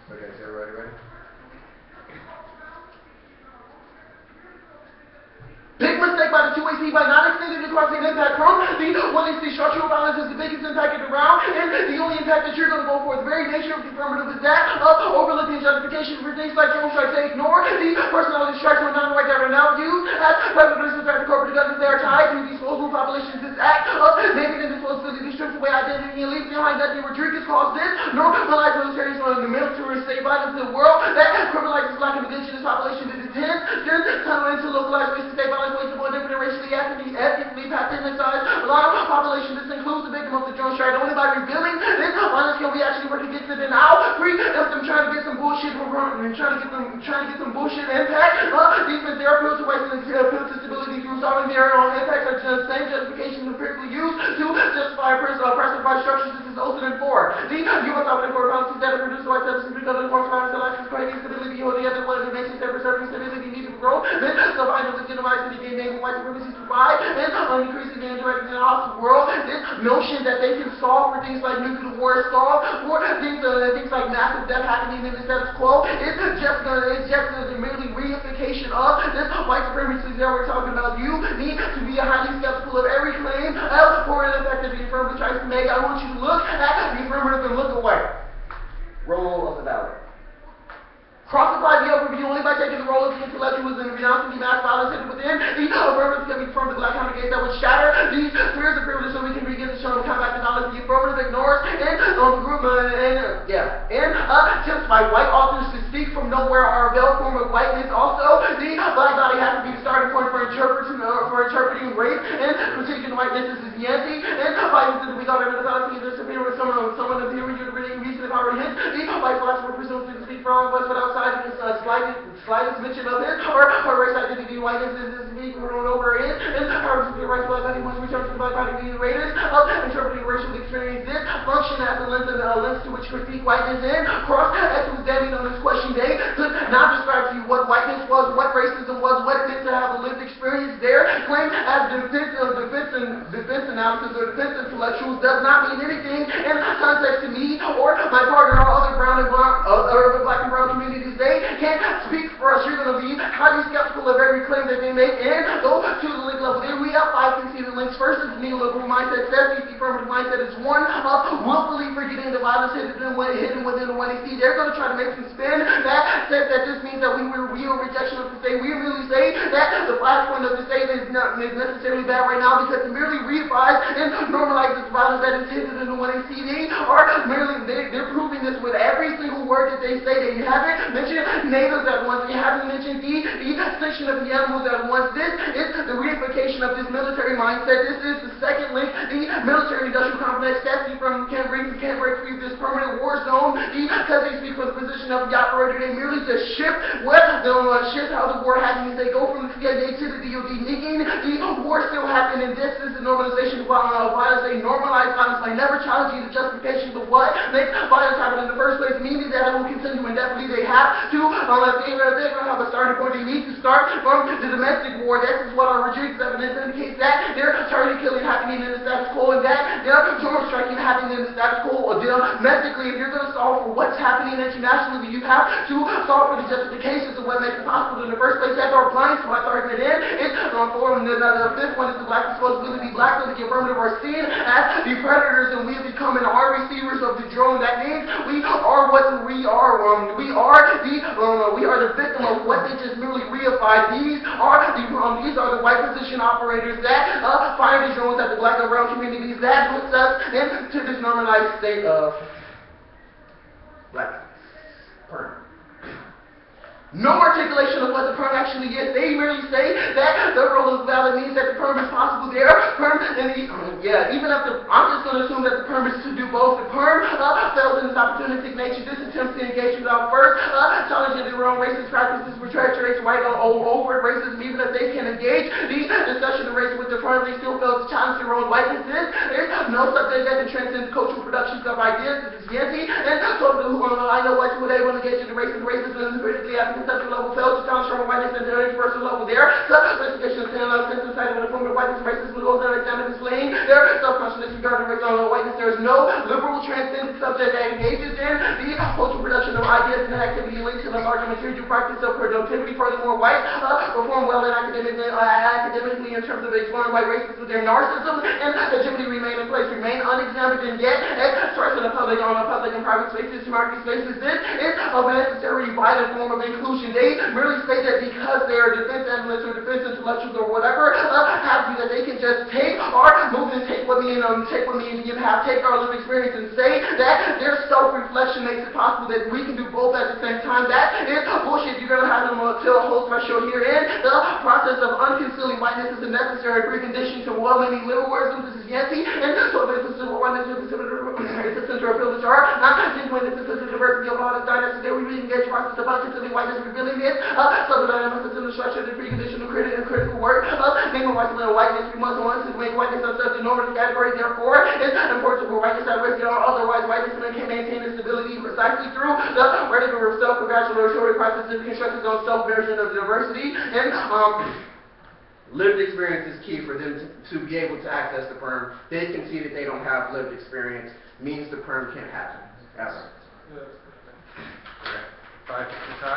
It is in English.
Okay, is everybody ready? Big mistake by the 2AC by not extending across the impact from the 1AC structural violence is the biggest impact in the round, and the only impact that you're going to go for, the very nature of the affirmative is that of overlooking justification for things like drone strikes. They ignore the personality strikes when non-white that are now used as predators inside the corporate because they are tied to disposable populations. This act of naming and disposability strips away identity and leaves behind nothing. Rodriguez calls this normalized military the military state violence in the world that criminalizes black and indigenous population that intends to tunnel into localized racist state violence. More different racially, ethnically pathologized a lot of population. This includes the victim of the drone strike. Only by revealing this violence can we actually work against it. And now, free of them trying to get some bullshit and trying to get some bullshit impact. These men, their appeal to white and appeal to stability through solving their own impacts are the same justification empirically used to justify oppressive by structures. This is 004. The U.S. Sovereign Court policies that are produced white citizens because of forms violence, elections, creating stability, or the other one of the nations that preserving stability need to grow. Then, so I know legitimize the game. White supremacy to provide and increasing the indirect in the hostile world. This notion that they can solve for things like nuclear war, solve for things like massive death happening in the status quo is just a merely reification of this white supremacy that we're talking about. You need to be highly skeptical of every claim for an effect that the affirmative tries to make. I want you to look at the affirmative and look away. Roll of the ballot. Cross-applied the overview only by taking the role of the intellectuals and renouncing the mass violence hidden within the affirmative can be from the black congregate that would shatter these spheres of privilege so we can begin to show them combat the knowledge the affirmative ignores and attempts by white authors to speak from nowhere are a veiled form of whiteness. Also, the black body has to be the starting point for interpreting race and critiquing whiteness. This is Yancey and violence that we got rid of the fallacy of superior someone of the theory you're reading reason of our hints. The white philosopher presumes to speak for all of us without slightest mention of it, or race identity, whiteness is being thrown over it, and our rights black body must return to the black body being rated of interpreting racial experience. This function as a lens to which critique whiteness in cross-examining on this question day could not describe to you what whiteness was, what racism was, what it meant to have a lived experience there. Claim as defense analysis or defense intellectuals does not mean anything in context to me or my partner or other black and brown communities. They can't speak for us. You're going to be highly skeptical of every claim that they make and go to the link level. Then we have 5 conceded links. First is the neoliberal mindset. Says the affirmative mindset is one of willfully forgetting the violence hidden within the 1AC. They're going to try to make some spin that says that this means that we were real rejection of the state. We really say that the flashpoint of the state is not necessarily bad right now because it merely reifies and normalizes the violence that is hidden in the 1AC. They're proving this with every single word that they say. They haven't mentioned natives at once. They haven't mentioned the extinction of the animals at once. This is the reification of this military mindset. This is the second link, the military-industrial complex that can't break free of this permanent war zone because they speak from the position of the operator. They merely just shift how the war happens. They go from the CIA to the DOD, making the war still happen, and this is the normalization of violence. They normalize violence by never challenging the justification of what makes violence happen in the first place, meaning that it will continue indefinitely. They have to, if they're going to have a starting point, they need to start from the domestic war. This is what our Rodriguez evidence indicates, that they're target killing happening in the status quo and that they're drone striking happening in the status quo domestically. If you're going to solve for what's happening internationally, you have to solve for the justifications of what makes it possible in the first place. That's our appliance to my argument in. It's the fifth one is the black disposability. Black so the affirmative are seen as the predators and we have become our receivers of the drone. That means we are what we are. We are the victim of what they just merely reified. These are the white position operators that fire the drones at the black and brown communities. That puts us into this normalized state of black perm. No articulation of what the perm actually is. They merely say that the role of valid means that the perm is possible there. Perm, and even if I'm just going to assume that the perm is to do both. The perm fails in its opportunistic nature. This attempts to engage without first challenging their own racist practices, perpetuates white on overt racism. Even if they can engage the discussion of race with the perm, they still fail to challenge their own whitenesses. There's no subject that can transcend cultural productions of ideas. This is Yancey, and I know what you would able to engage in the racism and critically conceptual level fails to challenge from whiteness and their interpersonal level there. Self-investigation of sense inside of the form of whiteness, racism, goes on examine displaying their self-consciousness regarding race on whiteness. There is no liberal transcendent subject that engages in the cultural production of ideas and activity linked to the larger material practice of productivity. Furthermore, whites perform well in academically in terms of exploring white races with their narcissism and hegemony remain in place, remain unexamined, and yet expressed in the public and private spaces, market spaces. This is a necessary vital form of inclusion. They merely state that because they are defense analysts or defense intellectuals or whatever have you, that they can just take our movement, take what me and you have, take our lived experience and say that their self-reflection makes it possible that we can do both at the same time. That is bullshit. You're going to have them to a whole threshold here. And the process of unconcealing whiteness is a necessary precondition to well-meaning liberalism. This is Yancey. And so this is what whiteness is considered the center of privilege are. Not genuine, this is the diversity of all this dynasty that we re-engage process of unconcealing whiteness revealing it. So that I must assume the structure, the precondition of critical work. Naming whiteness, we must want to make whiteness such a normative category. Therefore, it's important for whiteness at risk, otherwise whiteness can maintain its stability precisely through the regular self-congratulatory process that constructs its own self-version of diversity. And lived experience is key for them to be able to access the perm. They can see that they don't have lived experience, means the perm can't happen, ever. Yeah. Correct. 5 time.